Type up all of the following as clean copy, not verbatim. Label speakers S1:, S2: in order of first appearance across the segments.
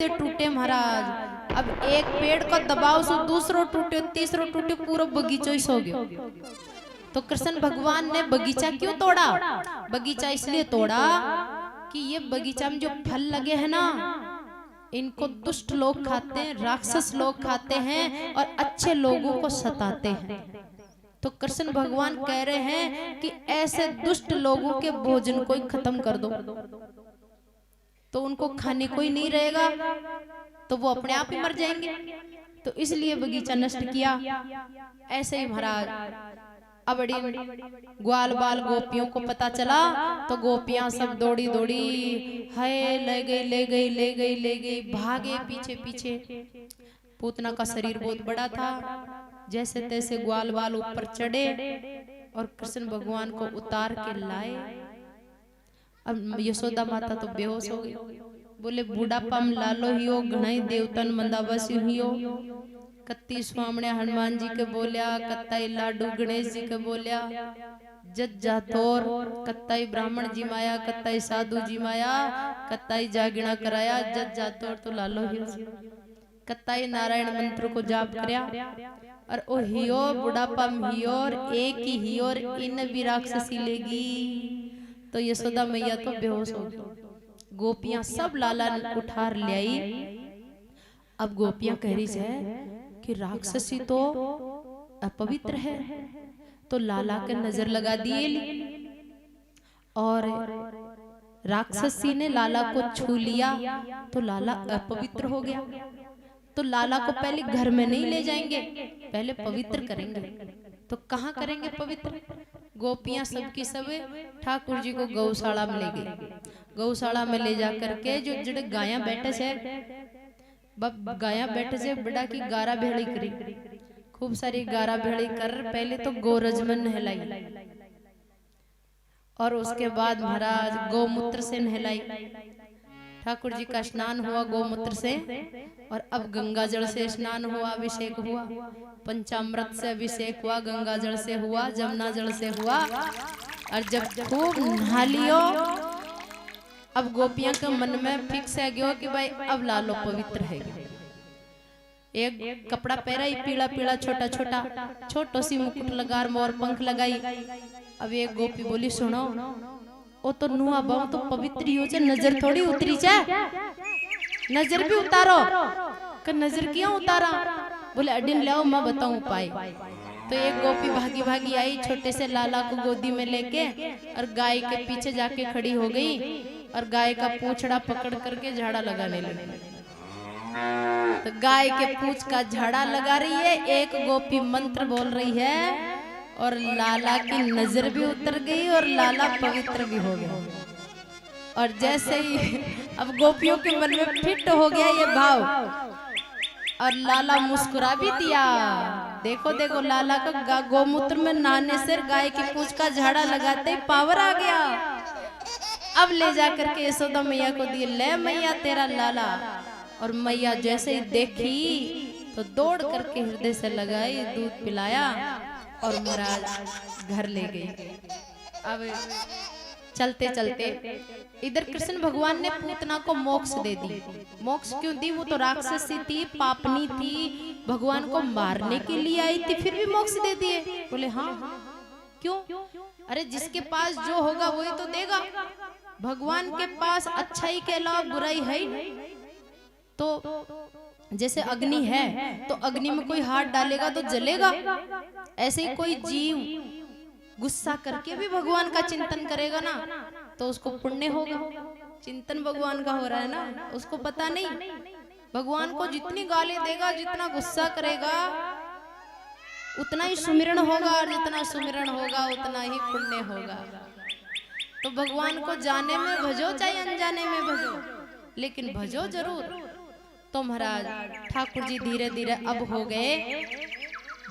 S1: टूटे महाराज। अब एक पेड़ को दबाव से दूसरो टूटे, तीसरो टूटे, पूरा बगीचो ही सो गयो। तो कृष्ण भगवान ने बगीचा क्यों तोड़ा? बगीचा इसलिए तोड़ा कि ये बगीचा में जो फल लगे हैं ना, इनको दुष्ट लोग खाते हैं, राक्षस लोग खाते हैं और अच्छे लोगों को सताते हैं। तो कृष्ण भगवान कह रहे हैं कि ऐसे दुष्ट लोगों के भोजन को ही खत्म कर दो, तो उनको खाने को ही नहीं रहेगा, तो वो अपने आप ही मर जाएंगे। तो इसलिए बगीचा नष्ट किया। ऐसे ही महाराज अब ग्वाल बाल गोपियों को पता चला, तो गोपियां सब दौड़ी दौड़ी, हाय ले गई ले गई ले गई ले गई, भागे पीछे पीछे। पूतना का शरीर बहुत बड़ा था, जैसे तैसे ग्वाल बाल ऊपर चढ़े और कृष्ण भगवान को उतार के लाए। अब यशोदा माता तो बेहोश हो गई। बोले बुढ़ापा में लालो हियो, घणाई देवतन मंदावसी हियो। कत्ती स्वामणे हनुमान जी के बोलिया, कत्ताई लाडू गणेश जी के बोलिया, जज जातोर, कत्ताई ब्राह्मण जी माया, कत्ताई साधु जी माया, कत्ताई जागिना कराया, जज जातोर तो लालो हियो। कत्ताई नारायण मंत्र को जाप करया और ओ हियो बुढ़ापा में हियो, और एक ही हियो, और इन भी राक्षसी लेगी। तो यशोदा मैया तो बेहोश हो गई। गोपियां सब लाला उठार ले आई। अब गोपियां कह रही है कि राक्षसी तो अपवित्र है, तो लाला के नजर लगा दिए और राक्षसी ने लाला को छू लिया, तो लाला अपवित्र हो गया। तो लाला को पहले घर में नहीं ले जाएंगे, पहले पवित्र करेंगे। तो कहाँ करेंगे पवित्र? गोपियां सबकी सब ठाकुर जी को गौशाला में ले गई। गौशाला में ले जा करके जो जड़े गाया बैठे से, गाया बैठे से बड़ा की गारा भेड़ी करी, खूब सारी गारा भेड़ी कर, पहले तो गोरज में नहलाई और उसके बाद महाराज गौमूत्र से नहलाई। ठाकुर जी का स्नान हुआ गौमूत्र से, और अब गंगा जल से स्नान हुआ, अभिषेक हुआ, पंचामृत से अभिषेक हुआ, गंगा जल से हुआ, जमुना जल से हुआ। और जब खूब नहा लियो, अब गोपियां के मन में फिक्स है गयो कि भाई अब लालो पवित्र है। एक कपड़ा पहरा ही पीला पीला छोटा छोटा, छोटो सी मुकुट लगा, मोर पंख लगाई। अब एक गोपी बोली सुनो, ओ तो नुआ बाव तो पवित्र ही हो जाए, नजर थोड़ी उतरी जाए, नजर भी उतारो। का नजर क्यों उतारा? बोले अडिन लाओ मैं बताऊं उपाय। तो एक गोपी भागी भागी आई, छोटे से लाला को गोदी में लेके, और गाय के पीछे जाके खड़ी हो गई और गाय का पूंछड़ा पकड़ करके झाड़ा लगाने लगी। तो गाय के पूंछ का झाड़ा लगा रही है, एक गोपी मंत्र बोल रही है, और लाला की नजर भी उतर गई और लाला पवित्र भी हो गया। और जैसे ही अब गोपियों के मन में फिट हो गया ये भाव, और लाला मुस्कुरा भी दिया। देखो देखो लाला का गोमूत्र में नहाने से, गाय की पूंछ का झाड़ा लगाते ही पावर आ गया। अब ले जा करके यशोदा मैया को दिए, ले मैया तेरा लाला। और मैया जैसे ही देखी तो दौड़ करके हृदय से लगाई, दूध पिलाया और महाराज घर ले गई। अब चलते चलते इधर कृष्ण भगवान ने पूतना को मोक्ष दे दी। मोक्ष क्यों दी? वो तो राक्षसी थी, पापनी थी, भगवान को मारने के लिए आई थी, फिर भी मोक्ष दे दिए। बोले हाँ क्यों? अरे जिसके पास जो होगा वही तो देगा। भगवान के पास अच्छाई के अलावा बुराई है ही नहीं। तो जैसे अग्नि है, तो अग्नि में कोई हाथ डालेगा तो जलेगा। ऐसे ही कोई जीव गुस्सा करके भी भगवान का चिंतन करेगा ना, तो उसको पुण्य होगा। चिंतन भगवान का हो रहा है ना, उसको पता नहीं। भगवान को जितनी गाली देगा, जितना गुस्सा करेगा, उतना ही सुमिरन होगा, और जितना सुमिरन होगा उतना ही पुण्य होगा। तो भगवान को जाने में भजो चाहे अनजाने में भजो, लेकिन भजो जरूर। तो महाराज ठाकुर जी धीरे धीरे अब हो गए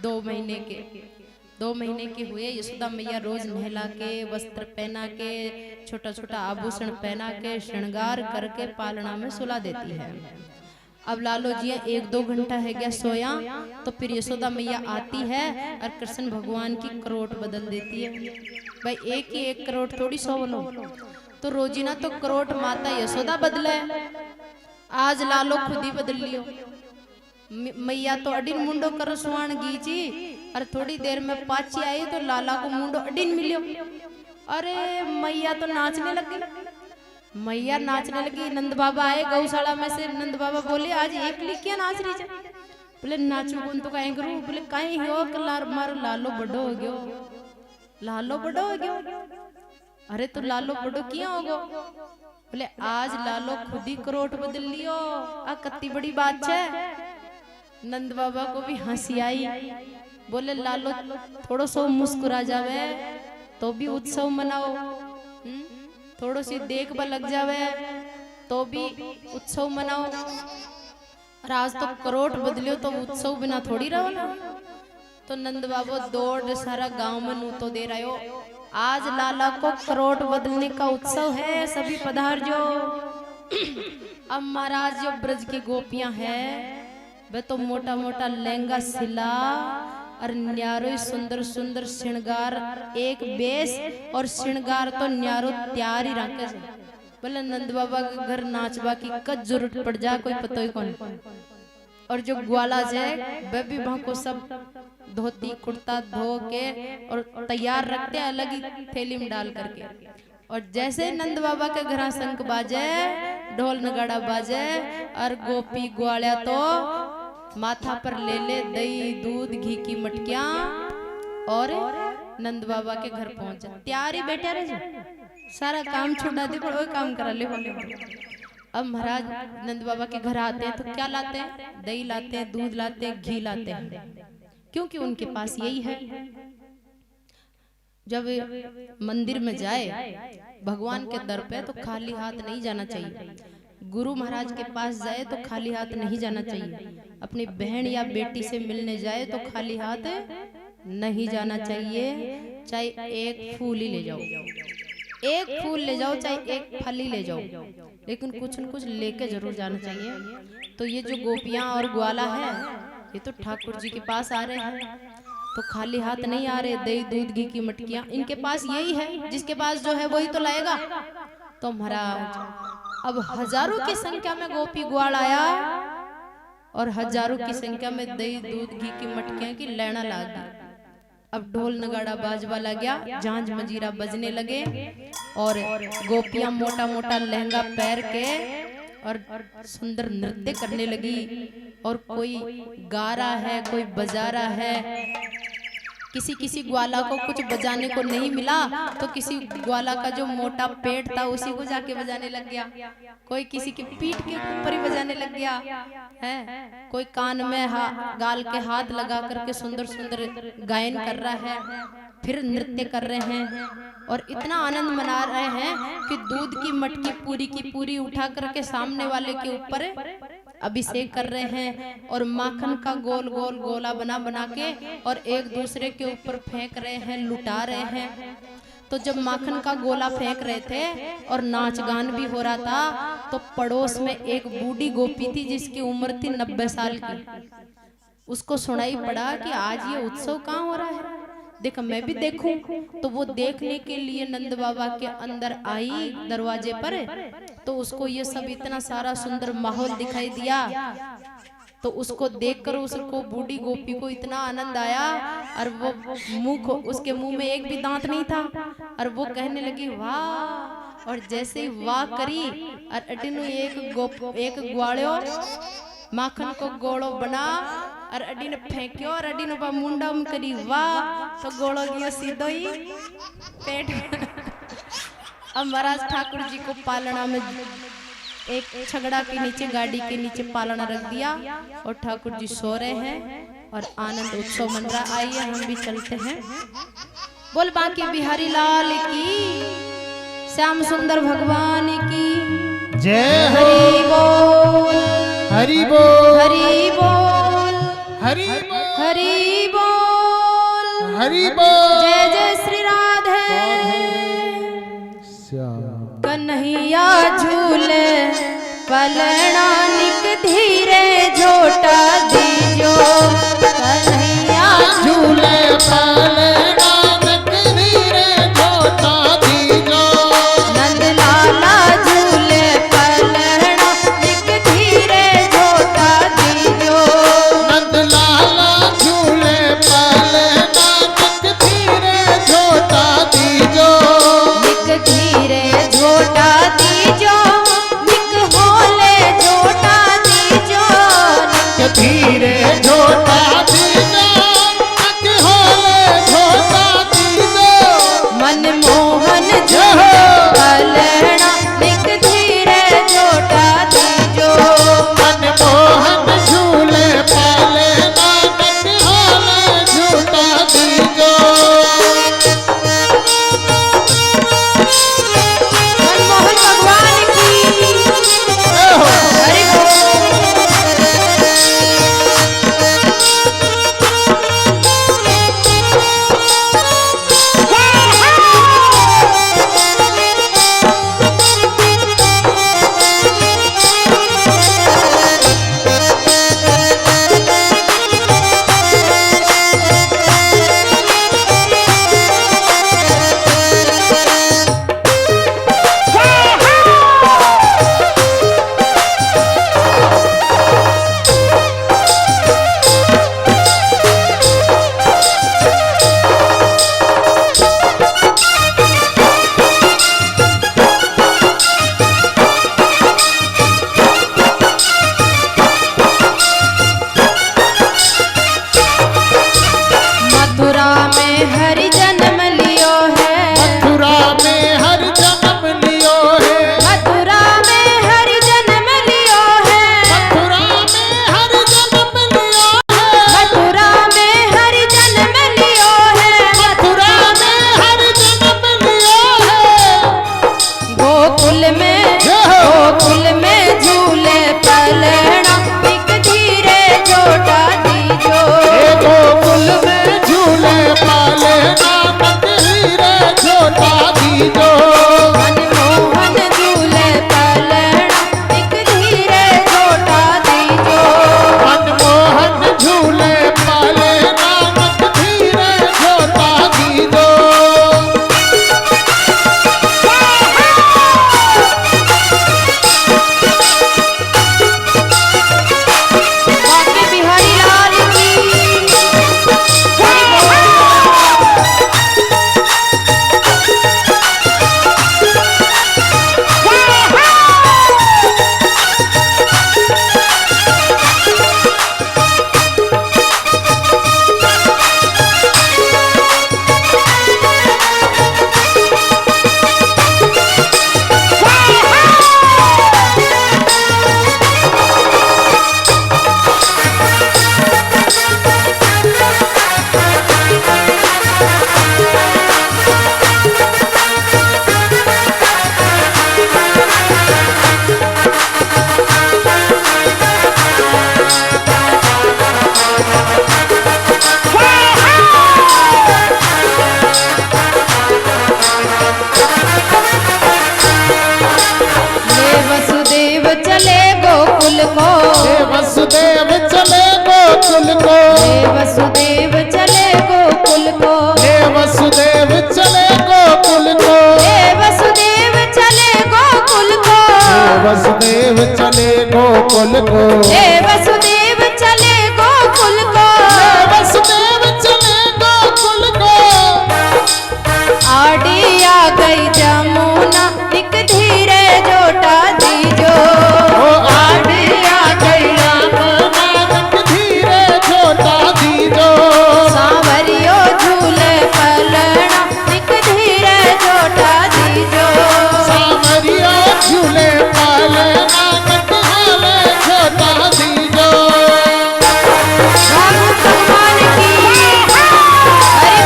S1: 2 महीने के। 2 महीने के हुए। यशोदा मैया रोज नहला के, वस्त्र पहना के, छोटा छोटा आभूषण पहना के, श्रृंगार करके पालना में सुला देती है। अब लालो जी 1-2 घंटा है गया सोया, तो फिर यशोदा मैया आती है और कृष्ण भगवान की करोट बदल देती है। भाई एक ही 1 करोट थोड़ी 100 लो, तो रोजीना तो करोट माता यशोदा बदले, आज लालो खुद ही बदल लियो। मैया तो अडिन मुंडो कर सुहान गीची और थोड़ी देर में पाची आई तो लाला को मुंडो अडिन मिलियो। अरे मैया तो नाचने लगी, मैया नाचने लगी। नंद बाबा आए गौशाला में से। नंद बाबा बोले आज एकली क्या नाच रही है? बोले नाचू कौन तो कहीं करूं? बोले कहीं हो कलार मारो लालो बड़ो हो गयो, लालो बड़ो हो गयो। अरे तो लालो बड़ो किया होगो? बोले आज लालो खुद ही करोट बदल लियो। आ कत्ती बड़ी बात है। नंद बाबा को भी हंसी आई। बोले लालो थोड़ो सो मुस्कुरा जावे तो भी उत्सव मनाओ, थोड़ो सी देख लग जावे तो भी उत्सव मनाओ। और आज तो करोट बदलियो तो उत्सव बिना थोड़ी रहो ना। तो नंद बाबा दौड़ सारा गांव में नूतो दे रहे हो। आज लाला को करोट बदलने का उत्सव है, सभी पधार जो। अब महाराज जो ब्रज की गोपियां हैं वे तो मोटा मोटा लहंगा सिला और न्यारो सुंदर सुंदर श्रृंगार, एक बेस और श्रृंगार तो न्यारो तैयार ही रखे। बोले नंद बाबा के घर नाचबा की कद जरूरत पड़ जा कोई पता ही कौन। और जो ग्वाला है वह भी वहां को सब धोती कुर्ता धो के और तैयार रखते हैं अलग ही थैली में डाल करके। और जैसे नंद बाबा के घर शंख बाजे, ढोल नगाड़ा बाजे और गोपी ग्वालिया तो माथा पर ले ले दही दूध घी की मटकियां और नंद बाबा के घर पहुंच जा। तैयार ही बैठे रहे, सारा काम छुड़ा दे पर वो काम करा ले। अब महाराज नंद बाबा के घर आते हैं तो क्या लाते हैं? दही लाते हैं, दूध लाते हैं, घी लाते हैं, क्योंकि उनके पास यही है। जब मंदिर में जाए भगवान के दर पे तो खाली हाथ नहीं जाना चाहिए। गुरु महाराज के पास जाए तो खाली हाथ नहीं जाना चाहिए। अपनी बहन या बेटी से मिलने जाए तो खाली हाथ नहीं जाना चाहिए। चाहे एक फूल ही ले जाओ, एक फूल ले जाओ, चाहे एक फल ही ले जाओ, लेकिन कुछ न कुछ लेके जरूर जाना चाहिए। तो ये जो गोपियां और ग्वाला है ये तो ठाकुर जी के पास आ रहे हैं, तो खाली हाथ नहीं आ रहे। दही दूध घी की मटकियां इनके पास यही है, जिसके पास जो है वही तो लाएगा। तो महाराज अब हजारों की संख्या में गोपी ग्वाल आया और हजारों की संख्या में दही दूध घी की मटकियां की लेना लग गई। अब ढोल नगाड़ा बाजवा लग गया, झांझ मजीरा बजने लगे और गोपियां मोटा मोटा लहंगा पहन के और सुंदर नृत्य करने लगी। और कोई गा रहा है, कोई बजा रहा है। किसी किसी ग्वाला को कुछ बजाने को नहीं मिला तो किसी ग्वाला का जो मोटा पेट था उसी को जाके बजाने लग गया। कोई किसी की पीठ के ऊपर ही बजाने लग गया है। कोई कान में गाल के हाथ लगा करके सुंदर सुंदर गायन कर रहा है, फिर नृत्य कर रहे हैं और इतना आनंद मना रहे हैं कि दूध की मटकी पूरी की पूरी उठा करके सामने वाले के ऊपर अभिषेक कर रहे हैं और माखन का गोल गोल गोला बना बना के और एक दूसरे के ऊपर फेंक रहे हैं, लुटा रहे हैं। तो जब माखन का गोला फेंक रहे थे और नाच गान भी हो रहा था तो पड़ोस में एक बूढ़ी गोपी थी जिसकी उम्र थी 90 साल की। उसको सुनाई पड़ा कि आज ये उत्सव कहाँ हो रहा है, देखो मैं भी देखूं। तो वो देखने के लिए नंद बाबा के अंदर आई दरवाजे पर, तो उसको ये सब इतना सारा सुंदर माहौल दिखाई दिया। तो उसको देखकर उसको बूढ़ी गोपी को इतना आनंद आया और वो मुंह को, उसके मुंह में एक भी दांत नहीं था और वो कहने लगी वाह। और जैसे ही वाह करी और अटिनु एक ग्वाड़ो माखन को गोड़ो बना और अडी ने फेंक्यो और अडी ने मुंडा में करी वाह। तो गोड़ो गया सीधो ही पेट। अब महाराज ठाकुर जी को पालना में एक छगड़ा के नीचे, गाड़ी के नीचे पालना रख दिया और ठाकुर जी सो रहे हैं और आनंद उत्सव मन रहा। आइए हम भी चलते हैं। बोल बांके बिहारी लाल की, श्याम सुंदर भगवान की
S2: जय।
S1: हरि बोल
S2: हरि बोल
S1: हरि बोल
S2: हरि बोल
S1: हरि बोल
S2: हरि बोल।
S1: जय जय श्री राधे कन्हैया झूले पलना निक धीरे झोटा दीजो। कन्हैया
S2: झूले पलना निक धीरे झोटा दीजो।
S1: नंद लाला झूले पलना निक धीरे
S2: हे वसुदेव चले गोकुल को
S1: हे वसुदेव चले गोकुल को
S2: हे वसुदेव चले गोकुल को
S1: हे वसुदेव चले गोकुल को
S2: हे वसुदेव चले गोकुल को
S1: हे वसुदेव चले गोकुल को
S2: हे वसुदेव चले गोकुल को
S1: आड़ी आ गई जमुना एक धीरे जोटा दीजो
S2: ओ आड़ी आ गई नानक धीरे छोटा दीजो
S1: सांवरियो झूले पलना एक धीरे जोटा दीजो
S2: सामरिया झूले पाले नानक हाले छोटा दीजो
S1: राम भगवान की हरि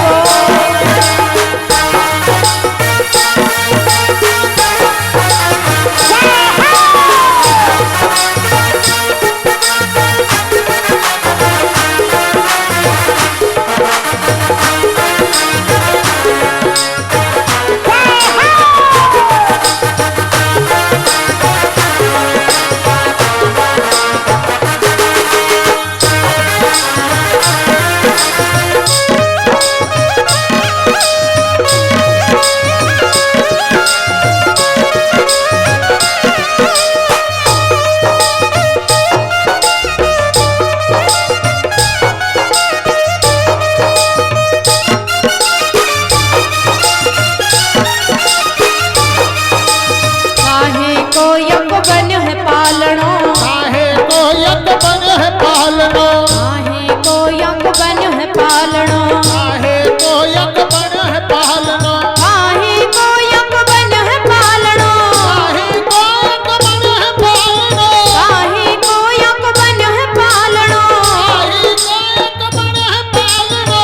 S1: काहे को यक बन है पालनो
S2: काहे को यक बन है पालनो
S1: काहे को यक बन है पालनो
S2: काहे को यक बन है पालनो
S1: काहे को यक बन है पालनो
S2: काहे को यक बन है पालनो
S1: काहे को यक बन है पालनो
S2: काहे को यक बन है पालनो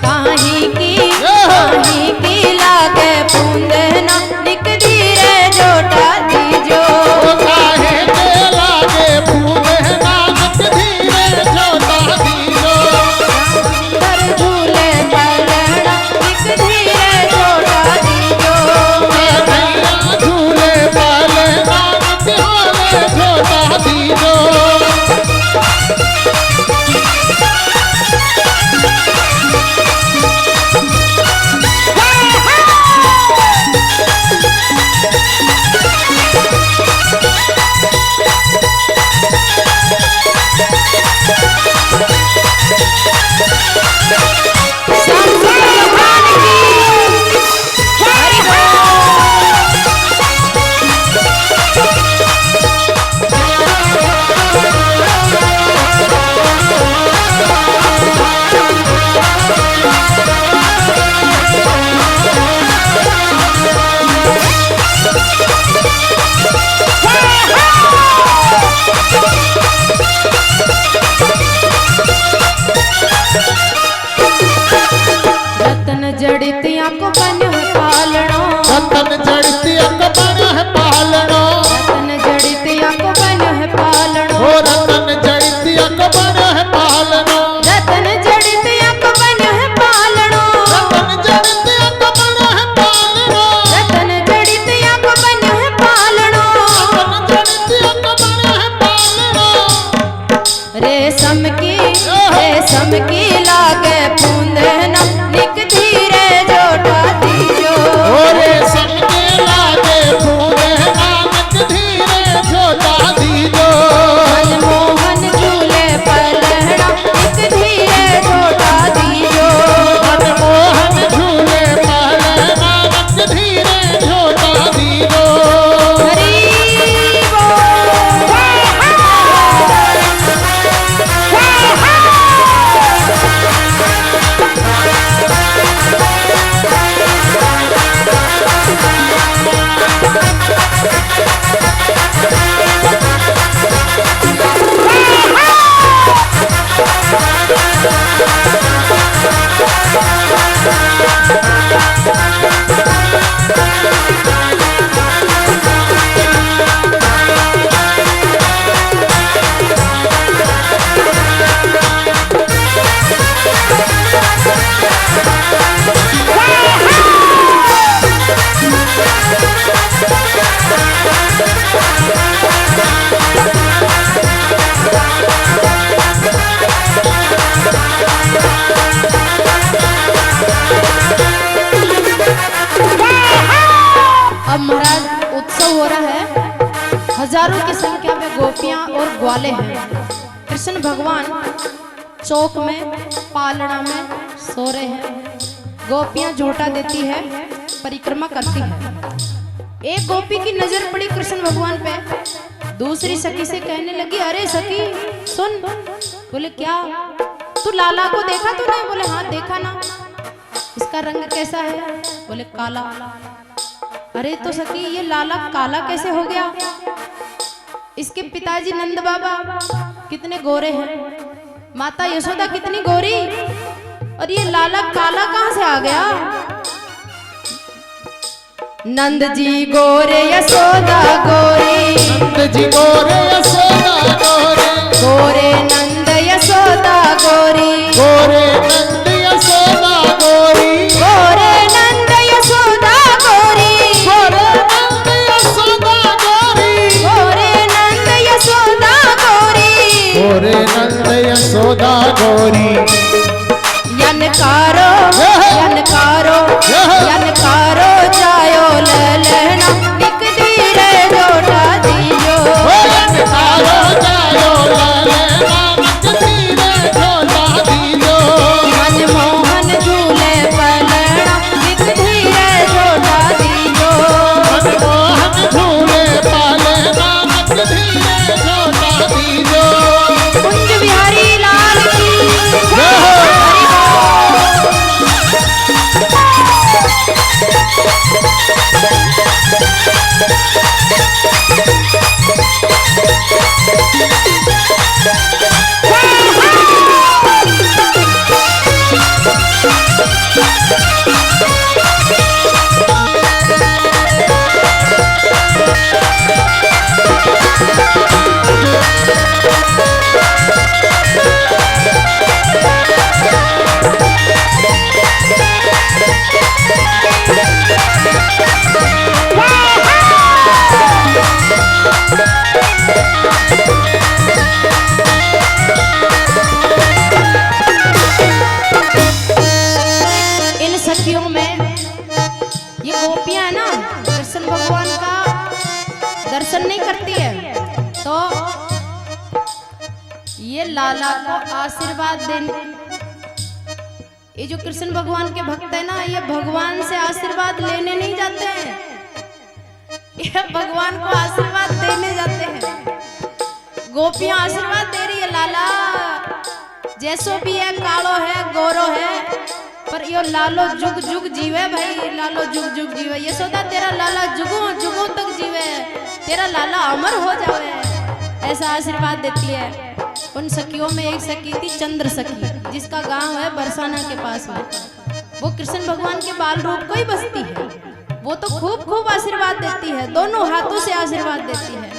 S1: काहे की लागे पूंदना निक धीरे जोटा दीजो
S2: ओ काहे के लागे फूले नानक धीरे छोटा दीजो
S1: सुंदर झूले पलना निक धीरे जोटा दीजो
S2: कन्हैया झूले पाले नानक हाले छोटा दीजो
S1: शंकर भगवान की हरि रतन जड़ित आंख बन है पालनो
S2: रतन जड़ती अंग बन है पालनो
S1: रतन जड़ित आंख बन है पालनो
S2: ओ रतन जड़ती अंग बन है पालनो
S1: रतन जड़ित आंख बन है पालनो
S2: रतन जड़ती अंग बन है पालनो
S1: रतन जड़ित आंख बन है पालनो
S2: रतन जड़ती अंग बन है पालनो
S1: रेशम की लागे पूंदना निक धीरे जोटा दीजो
S2: ओ रेशम
S1: और ग्वाले हैं। कृष्ण भगवान चौक में पालना में सो रहे हैं। गोपियां झोटा देती है, परिक्रमा करती है। एक गोपी की नजर पड़ी कृष्ण भगवान पे। दूसरी सखी से कहने लगी, अरे सखी सुन। बोले क्या? तू लाला को देखा तूने? बोले हाँ देखा ना। इसका रंग कैसा है? बोले काला। अरे तो सखी ये लाला काला कैसे हो गया? इसके पिताजी नंद बाबा कितने गोरे हैं, माता यशोदा कितनी गोरी, और ये लाला काला कहां से आ गया? नंद जी गोरे यशोदा गोरी,
S2: नंद जी गोरे यशोदा गोरे,
S1: गोरे नंद यशोदा गोरी,
S2: गोरे नंद यशोदा गोरी,
S1: गोरे नंद यशोदा गोरी,
S2: गोरे नंद यशोदा गोरी,
S1: गोरे नंद यशोदा गोरी,
S2: गोरे नंद यशोदा गोरी।
S1: यनकारो यनकारो यनकारो जायो ललना, टिक धीरे जोटा दीजो।
S2: यनकारो जायो ललना, टिक धीरे जोटा दीजो।
S1: मनमोहन झूले पलना, टिक धीरे जोटा दीजो।
S2: मनमोहन झूले पालना, टिक धीरे जोटा दीजो।
S1: कुंज बिहारी लाल की सखियों में ये गोपियां है ना, कृष्ण भगवान का दर्शन नहीं करती है, तो ये लाला को आशीर्वाद देने, ये जो कृष्ण भगवान के भक्त है ना, ये भगवान से आशीर्वाद लेने नहीं जाते हैं, ये भगवान को आशीर्वाद देने जाते हैं। गोपियां आशीर्वाद दे रही है, लाला जैसो भी है, कालो है गोरो है, पर यो लालो जुग जुग जीवे भाई, लालो जुग जुग जीवे। यशोदा तेरा लाला जुगों जुगों तक जीवे, तेरा लाला अमर हो जावे, ऐसा आशीर्वाद देती है। उन सखियों में एक सखी थी चंद्र सखी, जिसका गांव है बरसाना के पास में। वो कृष्ण भगवान के बाल रूप को ही बसती है। वो तो खूब खूब आशीर्वाद देती है, दोनों हाथों से आशीर्वाद देती है।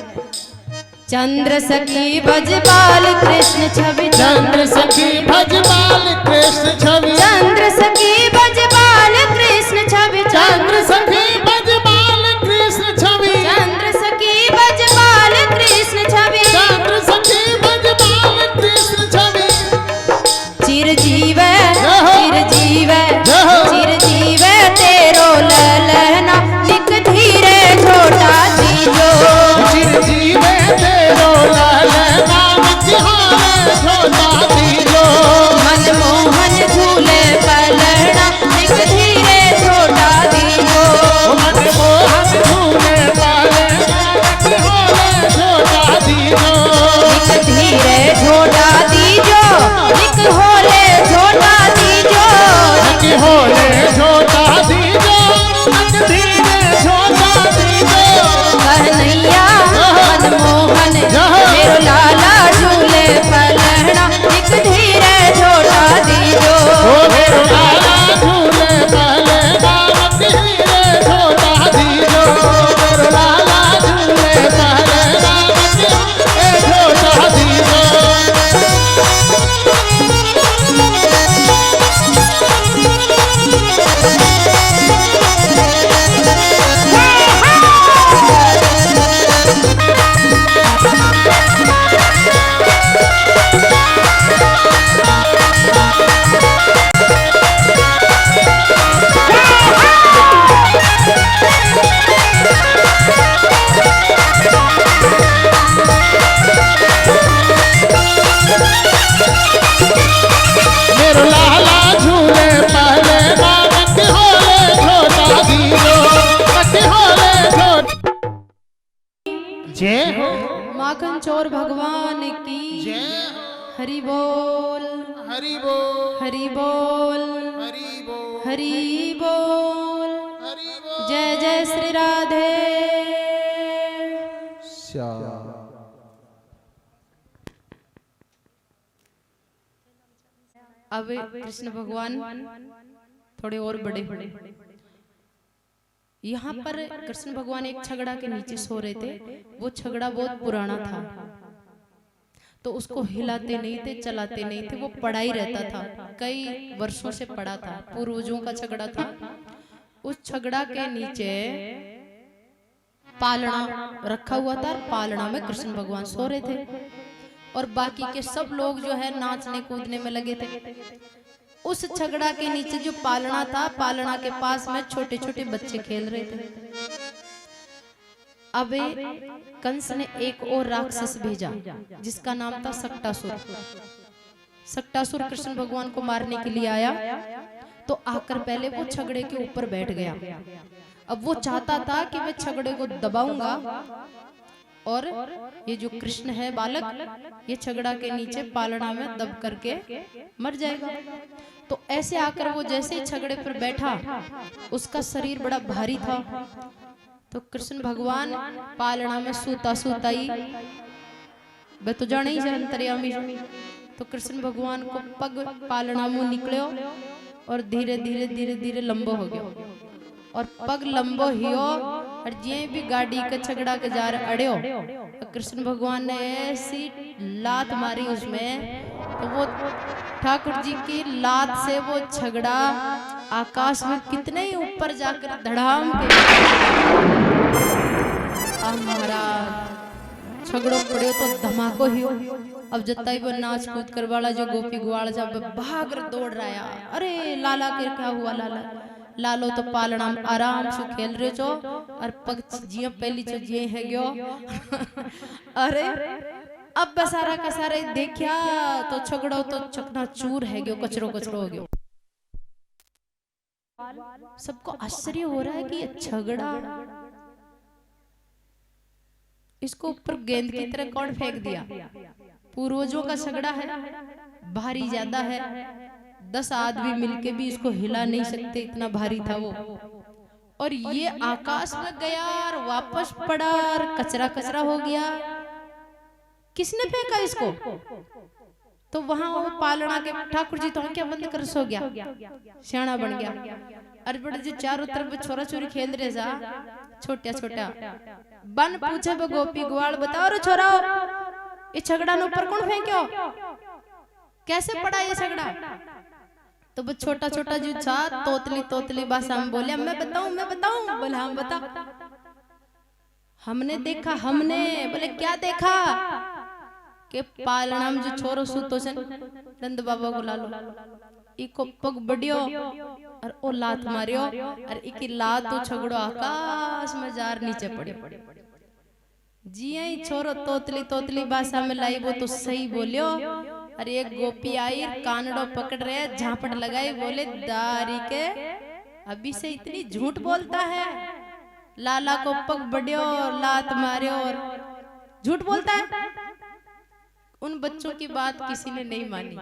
S1: चंद्र सखी भजबाल कृष्ण छवि,
S2: चंद्र सखी भजबाल कृष्ण छवि,
S1: चंद्र सखी भजबाल कृष्ण छवि,
S2: चंद्र सखी भजबाल कृष्ण छवि,
S1: चंद्र सखी भजबाल कृष्ण छवि,
S2: चंद्र सखी भजबाल कृष्ण छवि।
S1: चिरजीव चिरजीव चिरजीव तेरो ललना, लिख धीरे छोटा दीजो।
S2: चिरजीव तेरो ललना, निहारे छोटा दीजो।
S1: मनमोहन झूले पलना, हरि बोल
S2: हरि बोल
S1: हरि बोल
S2: हरि बोल
S1: हरि बोल।
S2: हरि बोल।
S1: जय जय श्री राधे। अब कृष्ण भगवान थोड़े और बड़े हुए। यहाँ पर कृष्ण भगवान एक छगड़ा के नीचे सो रहे थे। वो छगड़ा बहुत पुराना था, तो उसको हिलाते नहीं थे, चलाते नहीं थे, वो पड़ा ही रहता था। कई वर्षों से पड़ा था, पूर्वजों का छगड़ा था। उस छगड़ा के नीचे पालना रखा हुआ था, पालना में कृष्ण भगवान सो रहे थे और बाकी के सब लोग जो है नाचने कूदने में लगे थे। उस छगड़ा के नीचे जो पालना था, पालना के पास में छोटे छोटे बच्चे खेल रहे थे। अब कंस ने एक और राक्षस भेजा जिसका नाम था सक्टासुर। सक्टासुर कृष्ण भगवान को मारने के लिए आया, तो आकर पहले वो छगड़े के ऊपर बैठ गया। अब वो चाहता था कि मैं छगड़े को दबाऊंगा और ये जो कृष्ण है बालक, ये छगड़ा के नीचे पालना में दब करके मर जाएगा। तो ऐसे आकर वो जैसे ही छगड़े पर बैठा, उसका शरीर बड़ा भारी था। तो कृष्ण भगवान पालना में सूता सूता ही वे तो जाने ही अंतर्यामी। तो कृष्ण भगवान को पग पालना मुंह निकलो और धीरे धीरे धीरे धीरे लंबो हो गयो। और पग लंबो हियो और जे भी गाड़ी का छगड़ा के जार अड़ियो, तो कृष्ण भगवान ने ऐसी लात मारी उसमें, तो वो ठाकुर जी की लात से वो छगड़ा आकाश में कितने ही ऊपर जाकर धड़ाम के महाराज छगड़ो पड़ियो तो धमाको हियो। अब जत्ता ही वो नाच कूद कर वाला जो गोपी ग्वाल जब भाग दौड़ रहा है, अरे लाला के क्या हुआ, लाला लालो तो पालना आराम से खेल रहे छो और पग जिया पहली चो जिये है गयो। अरे अब बसारा का सारा देखिया तो छगड़ो तो चकना चूर है गयो, कचरो कचरो हो गयो। सबको आश्चर्य हो रहा है कि ये छगड़ा, इसको ऊपर गेंद की तरह कौन फेंक दिया? पूर्वजों का छगड़ा है, भारी ज्यादा है, 10 आदमी मिलके भी इसको हिला नहीं सकते, इतना भारी था वो। और ये आकाश में गया और वापस पड़ा और कचरा कचरा हो गया। किसने फेंका इसको? तो वहां वो पालना के ठाकुर जी तो क्या बंद कर सो गया, सियाना बन गया। अरे बड़े जी चारों तरफ छोरा छोरी खेल रहे जा, छोटा छोटा बन पूछे वो गोपी ग्वाल, बताओ रे छोरा ये छगड़ा न ऊपर कौन फेंक्यो, कैसे पड़ा ये छगड़ा? तो वो छोटा छोटा जो था तोतली तोतली भाषा में बोले, मैं बताऊं। बोले हम बता। हमने देखा, हमने। बोले क्या देखा? के पालना में जो छोरो सुतो छे नंद बाबा को लालो, इको पग बढ़ियो और ओ लात मारियो और इकी लात तो छगड़ो आकाश में जार नीचे पड़ियो। जी आई छोरो तोतली तोतली भाषा में लाई, वो तो सही बोलियो। अरे एक गोपी आई, कानड़ो पकड़ रहे, झापट लगाई, बोले दारी के अभी से इतनी झूठ बोलता है, लाला को पग बढ़ियो लात मारियो और झूठ बोलता है। उन बच्चों की बात किसी ने नहीं मानी,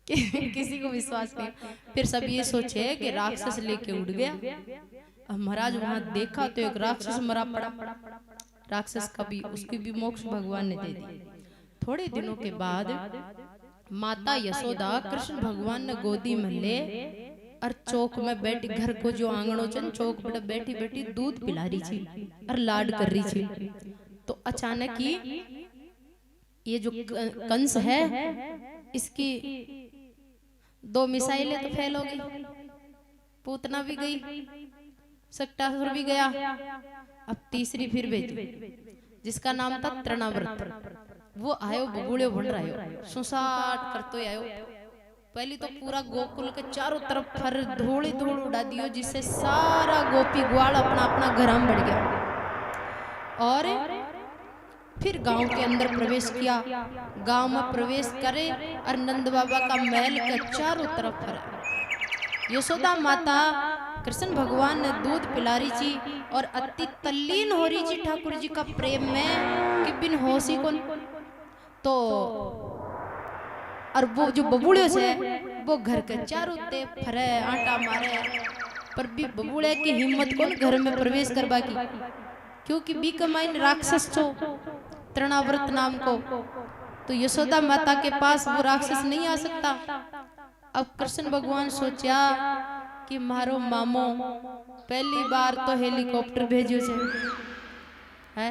S1: किसी को विश्वास नहीं। फिर सब ये सोचे कि राक्षस लेके उड़ गया। अब महाराज वहां देखा तो एक राक्षस मरा पड़ा। राक्षस का भी, उसकी भी मोक्ष भगवान ने दे दी। थोड़े दिनों के बाद माता यशोदा कृष्ण भगवान ने गोदी में ले और चौक में बैठी, घर को जो आंगणों चन चौक पर बैठी बैठी दूध पिला रही थी और लाड कर रही थी। तो अचानक ही ये जो कंस है, इसकी 2 मिसाइलें तो फेल हो गई, पूतना भी गई, सक्टासुर भी गया। अब तीसरी फिर भेजी जिसका नाम था तृणाव्रत। वो आयो बबूले बन रहा, सुसाट करतो आयो। पहली तो पूरा गोकुल के चारों तरफ फर धूल धूल उड़ा दियो, जिससे सारा गोपी ग्वाल अपना अपना घरम बढ़ गया। और फिर गांव के अंदर प्रवेश किया। गांव में प्रवेश करे और नंद बाबा का महल के चारों तरफ फरा। यशोदा माता कृष्ण भगवान ने दूध पिला रही थी और अति तल्लीन हो रही थी ठाकुर जी का प्रेम में कि बिन होशी को। तो और वो जो बबूड़े से वो घर के चारों ते फरे आटा मारे, पर भी बबूड़े की हिम्मत कौन घर में प्रवेश करवा की, क्योंकि बी कमाइन राक्षस छो तृणाव्रत नाम को, तो यशोदा माता के पास वो राक्षस नहीं आ सकता। अब कृष्ण भगवान सोचा कि मारो मामो पहली बार तो हेलीकॉप्टर भेजो है,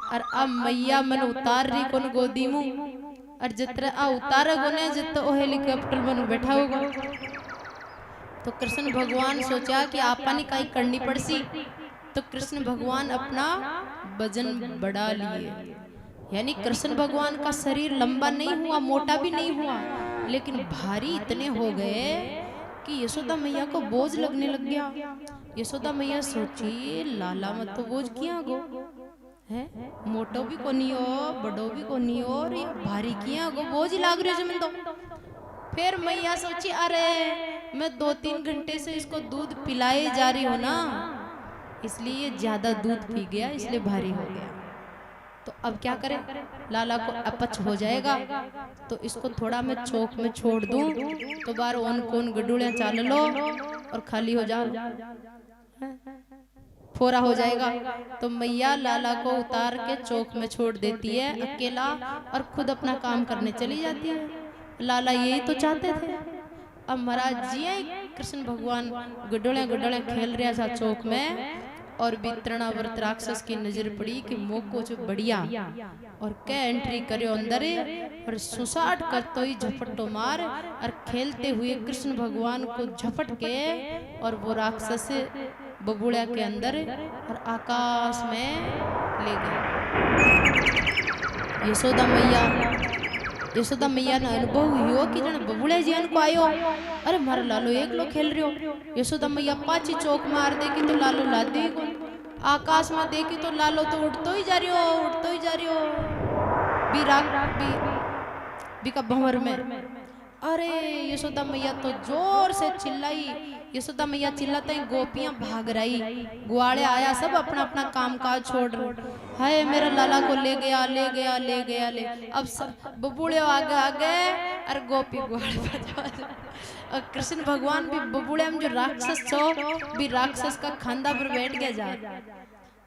S1: और अब मैया मन उतार रही कौन गोदी मुंह, और जितना आ उतारे गोने जितना ओ हेलीकॉप्टर में बैठा होगा। तो कृष्ण भगवान सोचा कि आपा ने काई करनी पड़सी, तो कृष्ण भगवान अपना वजन बढ़ा लिए। यानी कृष्ण भगवान का शरीर लंबा नहीं हुआ, मोटा भी नहीं हुआ, लेकिन भारी इतने हो गए कि यशोदा मैया को बोझ लगने लग गया। यशोदा मैया सोची लाला मत तो बोझ किया गो है, मोटो भी कोनी हो बड़ो भी कोनी हो, और ये भारी किया गो बोझ लाग रहे जमीन तो। फिर मैया सोची अरे मैं 2-3 घंटे से इसको दूध पिलाए जा रही हूँ ना, इसलिए ज्यादा दूध पी गया इसलिए भारी हो गया। तो अब क्या करें, लाला को अपच हो जाएगा, तो इसको थोड़ा मैं चौक में छोड़ दूं तो बार ओन कोन गडूड़िया चाल लो और खाली हो जाओ, फोरा हो जाएगा। तो मैया लाला को उतार के चौक में छोड़ देती है अकेला, और खुद अपना काम करने चली जाती है। लाला यही तो चाहते थे। अब महाराज जी कृष्ण भगवान गडोले गडोले खेल रहा था चौक में, और तृणाव्रत राक्षस की नजर पड़ी कि मोको जो बढ़िया, और क्या एंट्री करे अंदर, और सुसाट करते ही झपट्टो मार, और खेलते हुए कृष्ण भगवान को झपट के और वो राक्षस बबूड़ा के अंदर और आकाश में ले गए। यशोदा मैया ने अनुभव हुआ कि जन बबूड़े जी को आयो, अरे मारा लालो एक लो खेल रहे हो। यशोदा मैया पाची चौक मार देखी तो लालो लादे ही कौन, आकाश में देखी तो लालो तो उड़तो ही जा रही हो, उड़तो ही जा रही हो बी का भंवर में। अरे यशोदा मैया तो जोर से चिल्लाई। यशोदा मैया चिल्लाते ही गोपियां भाग रही, ग्वाले आया सब अपना अपना काम काज छोड़ रहे, हाय मेरा लाला को ले गया ले गया ले गया ले। अब सब बबूड़े आगे आगे और गोपी ग्वाले बजा। और कृष्ण भगवान भी बबूड़े में जो राक्षस छो भी राक्षस का खांदा पर बैठ गया जा,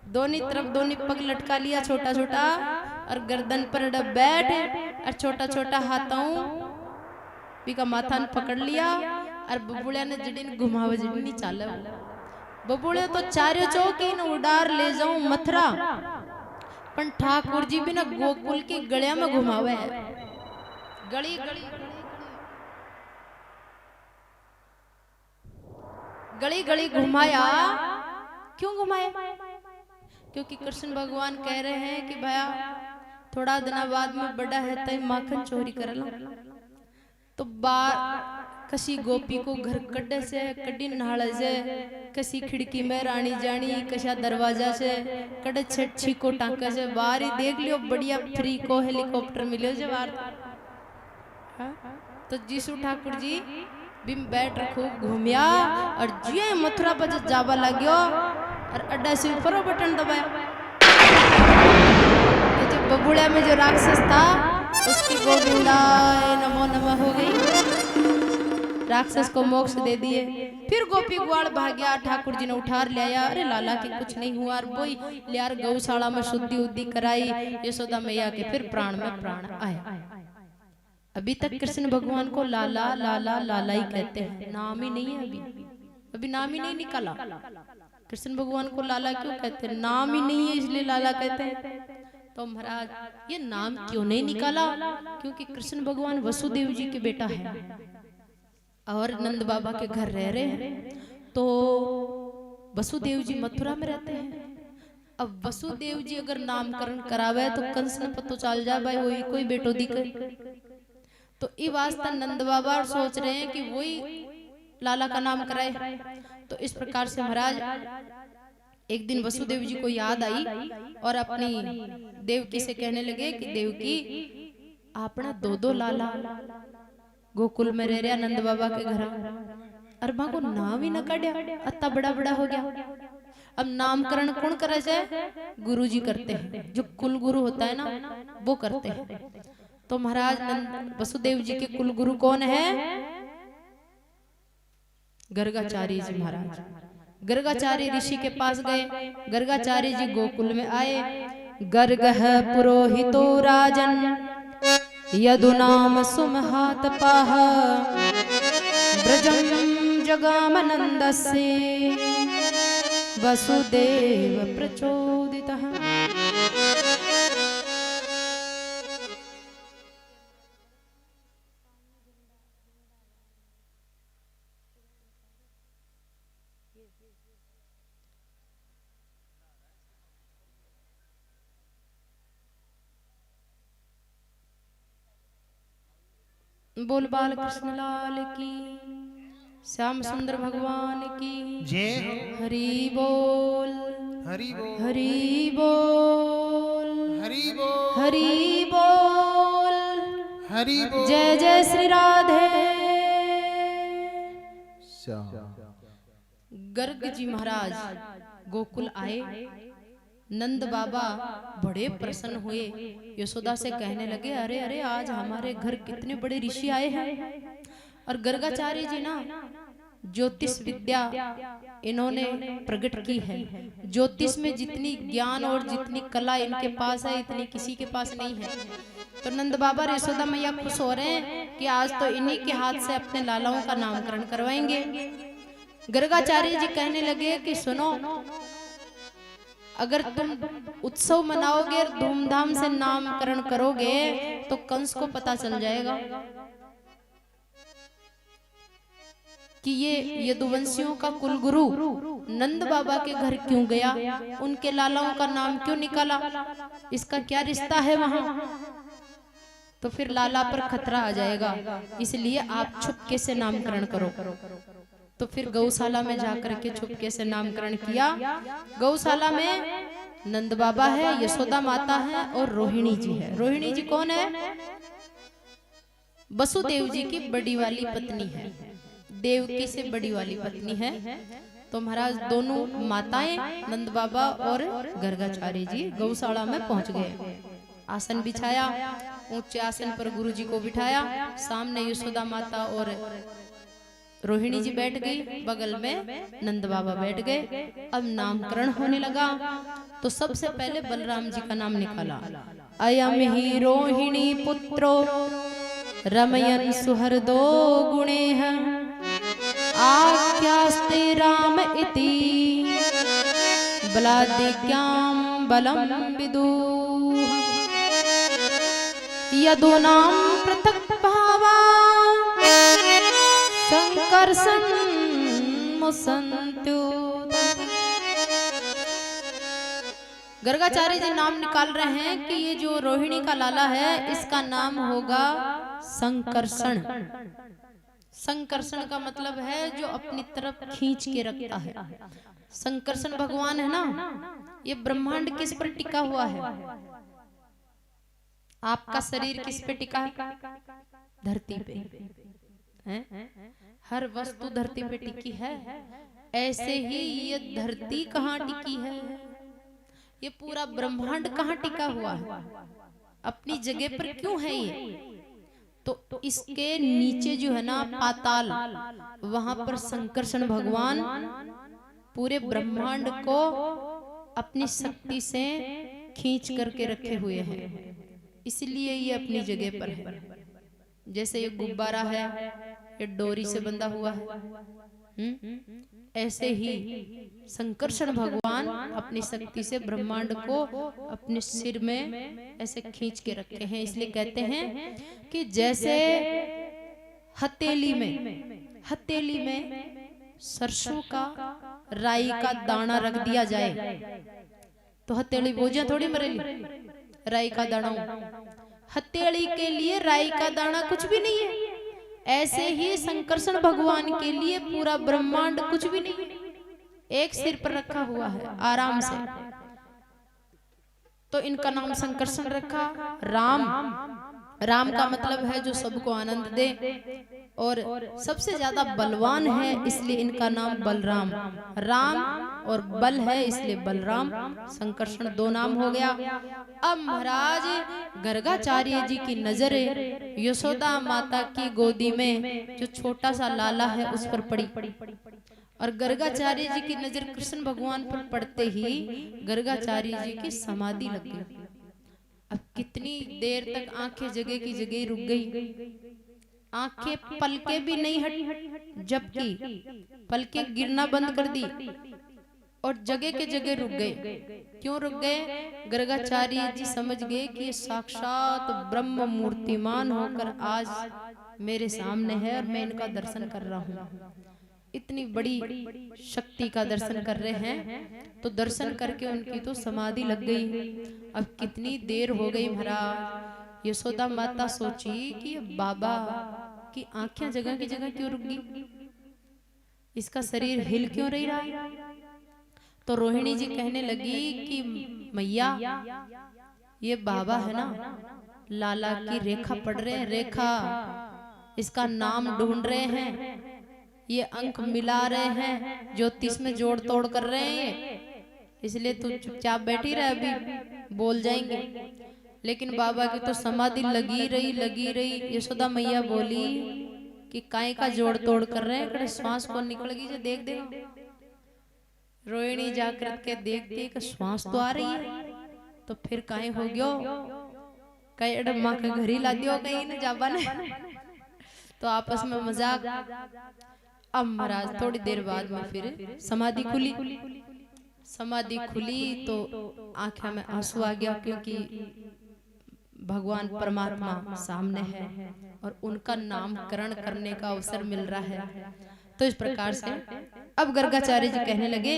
S1: दोनों तरफ दोनों पग लटका लिया छोटा छोटा, और गर्दन पर बैठ और छोटा छोटा हाथों का माथा पकड़ लिया, और बबूड़िया ने जड़ीन घुमावे जड़ी चाले। बबूड़े तो चारे चौकी न उडार ले जाऊं मथुरा, पण ठाकुर जी भी ना गोकुल की गलिया में घुमावे है। गली गली गली गली घुमाया। क्यों घुमाया? क्योंकि कृष्ण भगवान कह रहे हैं कि भैया थोड़ा दिन बाद में बड़ा है तय माखन चोरी कर लो। तो बार कसी गोपी को घर कड्डे से कड्डी नाले से, कसी खिड़की में रानी जानी, कसा दरवाजा से कड़े छठी को टांका से बाहर ही देख लियो बढ़िया फ्री को हेलीकॉप्टर मिले जो बार। तो जीसू ठाकुर जी बिम बैठ खूब घूमिया, और जिये मथुरा पर जावा लग्यो और अड्डा से ऊपर बटन दबाया। तो जो बबूड़ा में जो राक्षस था उसकी गोविंदाय नमो नमः हो गई, राक्षस को मोक्ष दे दिए। फिर गोपी ग्वाल भाग्या, ठाकुर जी ने उठार ले आया। अरे लाला के कुछ नहीं हुआ, और वही लियार गौशाला में शुद्धि उद्धि कराई यशोदा मैया के, फिर प्राण में प्राण आया। अभी तक कृष्ण भगवान को लाला लाला लाला ही कहते हैं, नाम ही नहीं है, अभी नाम ही नहीं निकाला। कृष्ण भगवान को लाला क्यों कहते हैं? नाम ही नहीं है इसलिए लाला कहते हैं। तो महाराज ये नाम क्यों नहीं निकाला? क्योंकि कृष्ण भगवान वसुदेव जी के बेटा है और नंद बाबा के घर रह रहे हैं। तो वसुदेव जी मथुरा में रहते हैं। अब वसुदेव जी अगर नामकरण करावे तो कंस ने पतो चल जा भाई वही कोई बेटो दिखे। तो ई वास्ता नंद बाबा सोच रहे हैं कि वही लाला का नाम कराए। तो इस प्रकार से महाराज एक दिन वसुदेव जी को याद आई और अपनी देवकी से कहने लगे कि देवकी आपना दो लाला गोकुल में रह रहा नंद बाबा के घर, और मां को नाम ही न काढ़िया, अत्ता बड़ा बड़ा हो गया। अब नामकरण कौन करे से? गुरु जी करते हैं, जो कुल गुरु होता है ना वो करते हैं। तो महाराज वसुदेव जी के कुल गुरु कौन है? गर्गाचार्य जी महाराज। गर्गाचार्य ऋषि के पास गए। गर्गाचार्य जी गोकुल में आए। गर्गः पुरोहितो राजन यदुनाम सुमहातपाः ब्रजं जगामनन्दस्य वसुदेव प्रचोदितः। बोल बाल कृष्ण लाल की, श्याम सुंदर भगवान की
S2: जय।
S1: हरि बोल,
S2: हरि बोल,
S1: हरि बोल,
S2: हरि बोल,
S1: हरि बोल,
S2: हरि बोल।
S1: जय जय श्री राधे। गर्ग जी महाराज गोकुल आए। नंद बाबा बड़े प्रसन्न हुए। यशोदा से कहने लगे, अरे अरे आज हमारे घर कितने बड़े ऋषि आए हैं। और गर्गाचार्य जी ना ज्योतिष विद्या इन्होंने प्रकट की है। ज्योतिष में जितनी ज्ञान और जितनी कला इनके पास है, इतनी किसी के पास नहीं है। तो नंद बाबा और यशोदा मैया खुश हो रहे हैं कि आज तो इन्हीं के हाथ से अपने लालाओं का नामकरण करवाएंगे। गर्गाचार्य जी कहने लगे कि सुनो, अगर तुम उत्सव मनाओगे और धूमधाम से नामकरण करोगे तो कंस को पता चल जाएगा कि ये यदुवंशियों का कुलगुरु नंद बाबा के घर क्यों गया, उनके लालाओं का नाम क्यों निकाला, इसका क्या रिश्ता है वहां। तो फिर लाला पर खतरा आ जाएगा, इसलिए आप चुपके से नामकरण करो। तो फिर गौशाला में जाकर के चुपके से नामकरण किया। गौशाला में नंद बाबा है, यशोदा माता है और रोहिणी जी है। रोहिणी जी कौन है? वसुदेव जी की बड़ी वाली पत्नी है, देवकी से बड़ी वाली पत्नी है। तो महाराज दोनों माताएं नंद बाबा और गर्गाचार्य जी गौशाला में पहुंच गए। आसन बिछाया, ऊंचे आसन पर गुरु जी को बिठाया। सामने यशोदा माता और रोहिणी जी बैठ गई, बगल में नंद बाबा बैठ गए। अब नामकरण होने लगा। तो सबसे पहले बलराम जी का नाम निकाला। अयम ही रोहिणी पुत्रो रमयन सुहृदो गुणेह आख्यास्ते राम इति बलादिक्याम बलम विदुः यदुनाम पृथक् भावा संकर्षण मुसंत्युत। गर्गाचार्य जी नाम निकाल रहे हैं कि ये जो रोहिणी का लाला है इसका नाम होगा संकर्षण। संकर्षण का मतलब है जो अपनी तरफ खींच के रखता है। संकर्षण भगवान है ना, ये ब्रह्मांड किस पर टिका हुआ है? आपका शरीर किस पे टिका है? धरती पे है। हर वस्तु धरती पे टिकी है। ऐसे ही ये धरती कहाँ टिकी है? ये पूरा ब्रह्मांड कहाँ टिका हुआ है? अपनी जगह पर क्यों है ये? तो इसके नीचे जो है ना पाताल, वहां पर संकर्षण भगवान पूरे ब्रह्मांड को अपनी शक्ति से खींच करके रखे हुए हैं, इसलिए ये अपनी जगह पर है। जैसे ये गुब्बारा है, ये डोरी से बंधा हुआ है, ऐसे ही संकर्षण भगवान अपनी शक्ति से ब्रह्मांड को अपने सिर में ऐसे खींच के रखे हैं। इसलिए कहते हैं कि जैसे हथेली में सरसों का राई का दाना रख दिया जाए तो हथेली बोझा थोड़ी मरेगी। राई का दाना, हथेली के लिए राई का दाना कुछ भी नहीं है। ऐसे ही संकर्षण भगवान के लिए पूरा ब्रह्मांड कुछ भी नहीं, एक सिर पर रखा हुआ है आराम से। तो इनका नाम संकर्षण रखा। राम, राम का मतलब है जो सबको आनंद दे। और सबसे ज्यादा बलवान है इसलिए इनका नाम बलराम। राम और बल है इसलिए बलराम, संकर्षण दो नाम हो गया। अब महाराज गर्गाचार्य जी की नजरें यशोदा माता की गोदी में जो छोटा सा लाला है उस पर पड़ी, और गर्गाचार्य जी की नजर कृष्ण भगवान पर पड़ते ही गर्गाचार्य जी की समाधि लग गई। अब कितनी देर तक आंखें जगह की जगह रुक गई, आंखें पलके भी नहीं हटी, जबकि पलके गिरना बंद कर दी और जगह के जगह रुक गए। क्यों रुक गए? गर्गाचार्य जी समझ गए कि साक्षात ब्रह्म मूर्तिमान होकर आज मेरे सामने है और मैं इनका दर्शन कर रहा हूँ। इतनी बड़ी शक्ति का दर्शन कर रहे हैं, तो दर्शन करके उनकी तो समाधि लग गई। अब कितनी देर हो गई महाराज, यशोदा माता सोची कि बाबा की आंखें जगह की जगह क्यों रुक गई, इसका शरीर हिल क्यों रही रहा। तो रोहिणी जी कहने लगी कि मैया ये बाबा है ना, लाला की रेखा पढ़ रहे हैं, रेखा इसका नाम ढूंढ रहे हैं, ये अंक मिला रहे हैं, ज्योतिष में जोड़ तोड़ कर रहे हैं, इसलिए तू चुपचाप बैठी रहे, अभी बोल जाएंगे। लेकिन बाबा की तो समाधि लगी रही। यशोदा मैया बोली कि काय का जोड़ तोड़ कर रहे हैं, श्वास कौन निकल गई जो देख दे। रोहिणी जाकर के देखती कि श्वास तो आ रही है, तो फिर काहे हो गयो, कई अडम्मा के घर ही ला दियो कहीं न जाबा ने। तो आपस में मजाक। अब महाराज थोड़ी देर बाद में फिर समाधि खुली। समाधि खुली तो आंखों में आंसू आ गया, क्योंकि भगवान परमात्मा सामने है और उनका नामकरण करने का अवसर मिल रहा है। तो इस प्रकार से अब गर्गाचार्य जी कहने लगे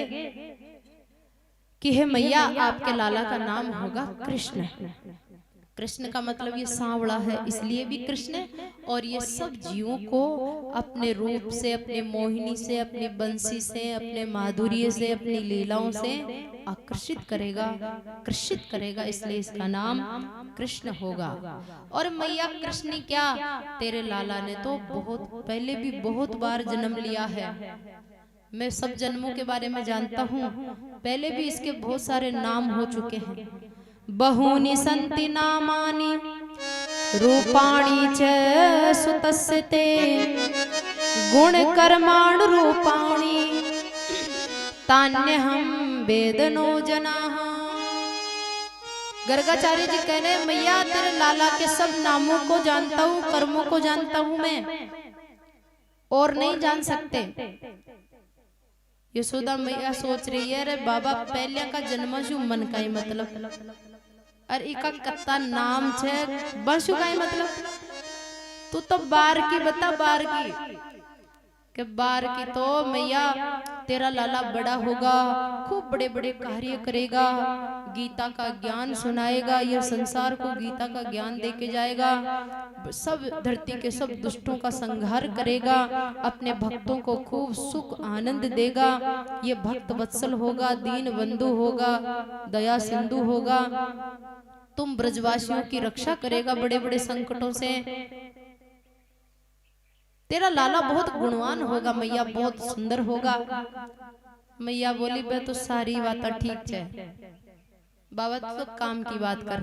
S1: कि हे मैया आपके लाला का नाम होगा कृष्ण। कृष्ण का मतलब ये सांवड़ा है, इसलिए भी कृष्ण, और ये सब जीवों को अपने रूप से, अपने मोहिनी से, अपनी बंसी से, अपने माधुर्य से, अपनी लीलाओं से आकर्षित करेगा, आकर्षित करेगा, इसलिए इसका नाम कृष्ण होगा। और मैया कृष्ण क्या, तेरे लाला ने तो बहुत पहले भी बहुत बार जन्म लिया है, मैं सब जन्मों के बारे में जानता हूँ, पहले भी इसके बहुत सारे नाम हो चुके हैं। बहूनि सन्ति नामानि रूपाणि च सुतस्य ते गुण कर्माणि रूपाणि तान्यहं वेदनो जनाः। गर्गाचार्य जी कह रहे मैया तेरे लाला के सब नामों को जानता हूँ, कर्मों को जानता हूँ मैं, और नहीं जान सकते। यशोदा मैया सोच रही है, अरे बाबा पहले का जन्म शू मन का ही मतलब, अरे इका कत्ता नाम छे बसु का ही मतलब, तू तो बार की बता, बार की के बार की तो मैया तेरा लाला बड़ा होगा, खूब बड़े बड़े कार्य करेगा, गीता का ज्ञान सुनाएगा, यह संसार को गीता का ज्ञान देके जाएगा, सब धरती के सब दुष्टों का संहार करेगा, अपने भक्तों को खूब सुख आनंद देगा, ये भक्त वत्सल होगा, दीन बंधु होगा, दया सिंधु होगा, तुम ब्रजवासियों की रक्षा करेगा बड़े बड़े संकटों से, तेरा लाला बहुत गुणवान होगा मैया, बहुत सुंदर होगा। मैया बोली बे तो सारी बात ठीक है बाबा, तो काम की बात कर,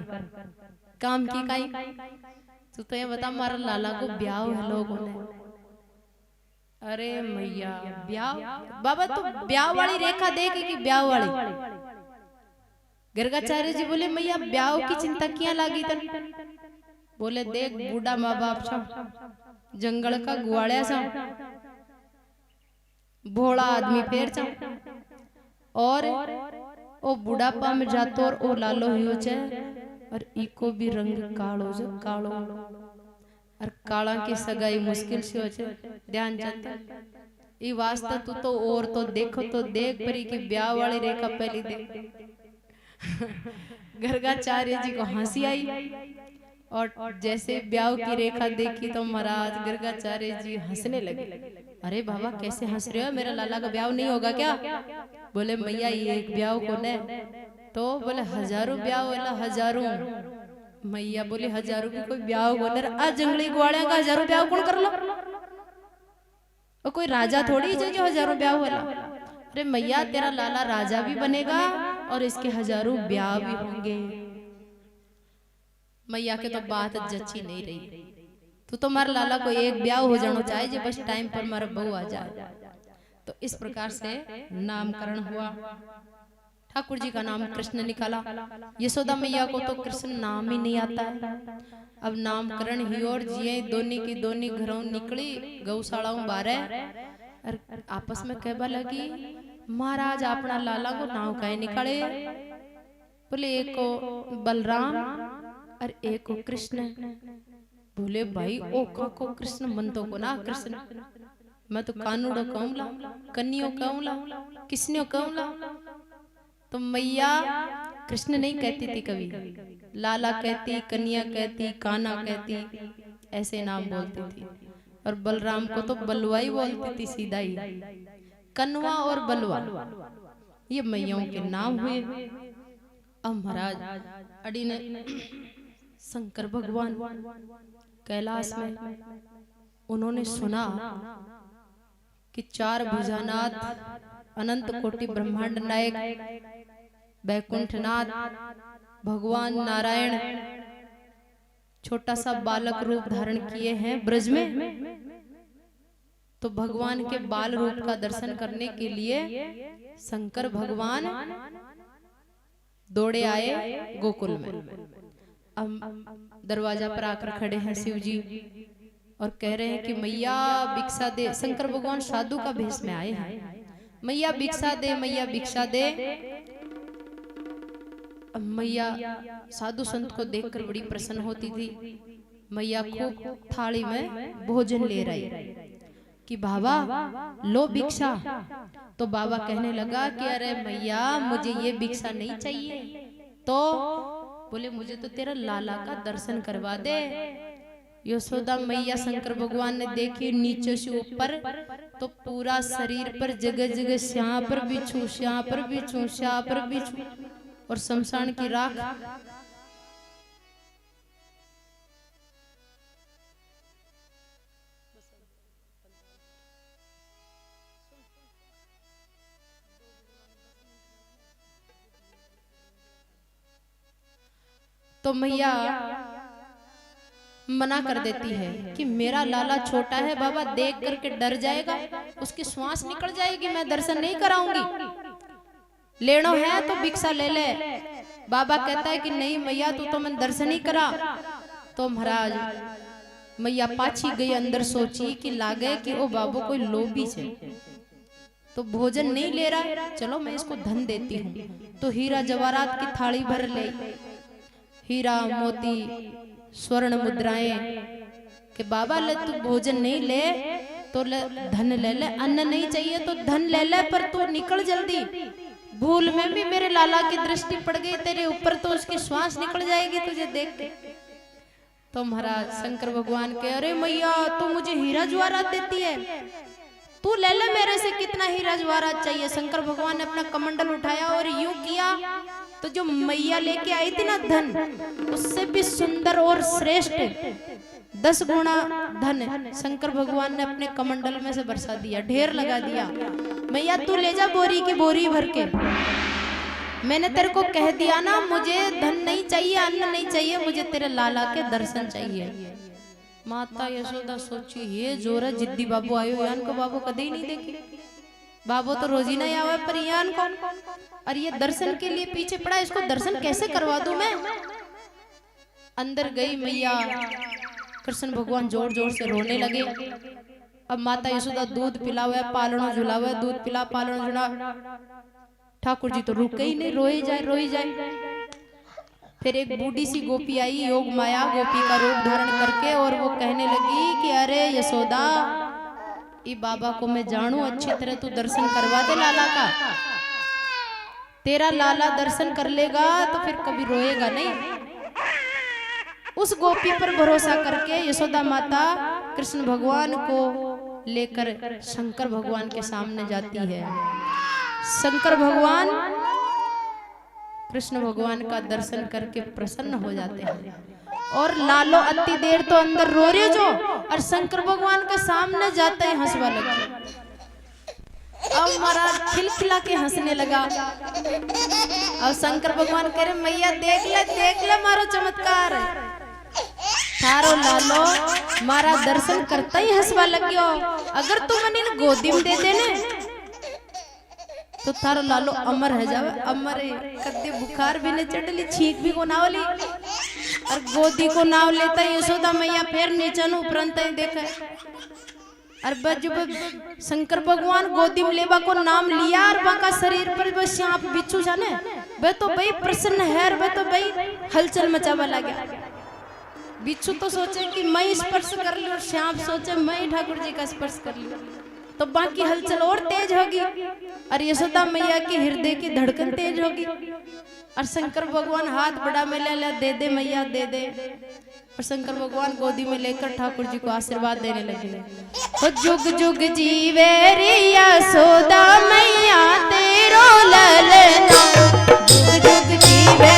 S1: काम की काई, तो ये बता हमारा लाला को ब्याह है लोगों ने। अरे मैया ब्याह, बाबा तो ब्याह वाली रेखा देगी कि ब्याह वाली। गर्गाचार्य जी बोले मैया ब्याह की चिंता क्या लागी तन, बोले देख बूढ़ा माँ बाप छा, जंगल का गुआड़िया सा, भोला आदमी फेर चा, और ओ बुढ़ापा में जातो और ओ लालो हियो छे, और इको भी रंग कालो जो कालो, और काला की सगाई मुश्किल से हो छे, ध्यान जाता ई वास्ता तू तो और तो देखो तो देख परी की ब्याह वाली रेखा पहली देख। गर्गाचार्य जी को हंसी आई, और जैसे ब्याह की रेखा देखी तो महाराज गर्गाचार्य जी हंसने लगे। अरे बाबा कैसे हंस रहे हो, मेरा लाला का ब्याह नहीं होगा क्या? बोले मैया ये एक ब्याह को ने, तो बोले हजारों ब्याह वाला हजारों। मैया बोले हजारों की कोई ब्याह को ने, आज जंगली ग्वाड़िया का हजारों ब्याह कौन कर लो, और कोई राजा थोड़ी है जो हजारों ब्याह होला। अरे मैया तेरा लाला राजा भी बनेगा और इसके हजारों ब्याह भी होंगे। मैया के तो बात जच्ची नहीं रही। तो तुम्हारा लाला को एक ब्याह हो जाना चाहिए जो बस टाइम पर मारा बहू आ जाए। तो इस प्रकार से नामकरण हुआ। ठाकुर जी का नाम कृष्ण निकाला। यशोदा मैया को तो कृष्ण नाम ही नहीं आता है। अब नामकरण ही और जिये दोनी की दोनी घरों निकली गौशालाओं बारे और आपस में कहबा लगी महाराज अपना लाला को नाम कहे निकाले। बोले एक को बलराम और एक को कृष्ण। बोले भाई ओ को कृष्ण मन तो को ना कृष्ण, मैं तो कानूड़ो कहूंला कन्नियो कहूंला किसने कहूंला। तो मैया कृष्ण नहीं कहती थी, कभी लाला कहती, कन्या कहती, काना कहती, ऐसे नाम बोलती थी। और बलराम को तो बलुआ ही बोलती थी सीधा ही। कनवा और बलवा ये मैयाओं के नाम हुए। अब महाराज अड़ी ने शंकर भगवान कैलाश में उन्होंने सुना कि चार भुजानाथ अनंत कोटि ब्रह्मांड नायक बैकुंठनाथ भगवान नारायण छोटा सा बालक रूप धारण किए हैं ब्रज में। तो भगवान के बाल रूप का दर्शन करने के लिए शंकर भगवान दौड़े आए गोकुल में। अब दरवाजा पर आकर खड़े हैं शिव जी और कह रहे हैं कि मैया भिक्षा दे। शंकर भगवान साधु का भेष में आए हैं। मैया भिक्षा दे, मैया भिक्षा दे। अब मैया साधु संत को देखकर बड़ी प्रसन्न होती थी। मैया खूब थाली में भोजन ले रही कि बाबा लो भिक्षा। तो बाबा कहने लगा कि अरे मैया मुझे ये भिक्षा नहीं चाहिए। तो बोले मुझे तो तेरा लाला का दर्शन करवा दे। यशोदा मैया शंकर भगवान ने देखी नीचे से ऊपर तो पूरा शरीर पर जगह जगह श्यां पर बिछू, श्यां पर बिछू, श्यां पर बिछू और शमशान की राख। तो मैया मना कर देती है कि मेरा लाला छोटा है बाबा, देख करके डर जाएगा, उसकी श्वास निकल जाएगी, मैं दर्शन नहीं कराऊंगी। लेनो है तो भिक्षा ले ले। बाबा कहता है कि नहीं मैया तू तो मैं दर्शन ही करा। तो महाराज मैया पाछी गई, अंदर सोची कि लागे कि ओ बाबू कोई लोभी है तो भोजन नहीं ले रहा, चलो मैं इसको धन देती हूँ। तो हीरा जवाहरात की थाली भर ले, हीरा मोती स्वर्ण मुद्राएं कि बाबा ले तू भोजन नहीं ले तो ले धन ले ले, अन्न नहीं चाहिए तो धन ले ले, पर तू निकल जल्दी। भूल में भी मेरे लाला की दृष्टि पड़ गई तेरे ऊपर तो उसकी श्वास निकल जाएगी तुझे देख के। तो महाराज शंकर भगवान के अरे मैया तू मुझे हीरा जवाहरात देती है, तू ले ले मेरे से कितना हीरा जवाहरात चाहिए। शंकर भगवान ने अपना कमंडल उठाया और यूं किया तो जो मैया लेके आई थी ना धन, उससे भी सुंदर और श्रेष्ठ 10 गुना धन शंकर भगवान ने अपने कमंडल में से बरसा दिया, ढेर लगा दिया। मैया तू ले जा बोरी की बोरी भर के। मैंने तेरे को कह दिया ना मुझे धन नहीं चाहिए, अन्न नहीं चाहिए, मुझे तेरे लाला के दर्शन चाहिए। माता यशोदा सोची ये जोरा जिद्दी बाबू आयो, यान को बाबू कदे नहीं देखी, बाबू तो रोजी नहीं आवे पर यान को, और ये दर्शन के लिए पीछे पड़ा, इसको दर्शन कैसे करवा दूं मैं। अंदर गई मैया, कृष्ण भगवान जोर जोर से रोने लगे। अब माता यशोदा दूध पिलावे, पालनो झुलावे, दूध पिला पालनो झुला। ठाकुर जी तो रुके ही नहीं, रोई जाए रोई जाए। फिर एक बूढ़ी सी गोपी आई, योग माया गोपी का रूप धारण करके, और वो कहने लगी कि अरे यशोदा ये बाबा को मैं जानू अच्छी तरह, तू दर्शन करवा दे लाला का। तेरा लाला दर्शन कर लेगा तो फिर कभी रोएगा नहीं। उस गोपी पर भरोसा करके यशोदा माता कृष्ण भगवान को लेकर शंकर भगवान के सामने जाती है। शंकर भगवान कृष्ण भगवान का दर्शन करके प्रसन्न हो जाते हैं। और लालो अति देर तो अंदर रो रहे जो, और शंकर भगवान के सामने जाते ही हंसवा लगा। अब महाराज खिलखिला के हंसने लगा। अब शंकर भगवान कह रहे मैया देख ले मारो चमत्कार। थारो लालो मारा दर्शन करता ही हंसवा लग गयो। अगर तू मनी गोदी में दे देने तो थारो लालो अमर है जावे। अमर कद्दे बुखार भी ने चढ़ली, छींक भी को नावली और गोदी को नाव लेता यशोदा मैया फिर नीचे उपरंत ही देखे। और जब शंकर भगवान गोदी में लेवा को नाम लिया और बाका शरीर पर बस सांप बिच्छू जाने वे तो भाई प्रसन्न है, वे तो भाई हलचल मचावा लगा। बिच्छू तो सोचे कि मैं स्पर्श कर लूं और सांप सोचे मैं ठाकुर जी का स्पर्श कर लूं, तो बाकी हलचल और तेज होगी और यशोदा मैया के हृदय की धड़कन तेज होगी। और शंकर भगवान हाथ बड़ा में ले दे दे मैया दे दे। और शंकर भगवान गोदी में लेकर ठाकुर जी को आशीर्वाद देने लगे। तो जुग जुग जीवे रिया सोदा मैया तेरो ललना, जुग जुग जीवे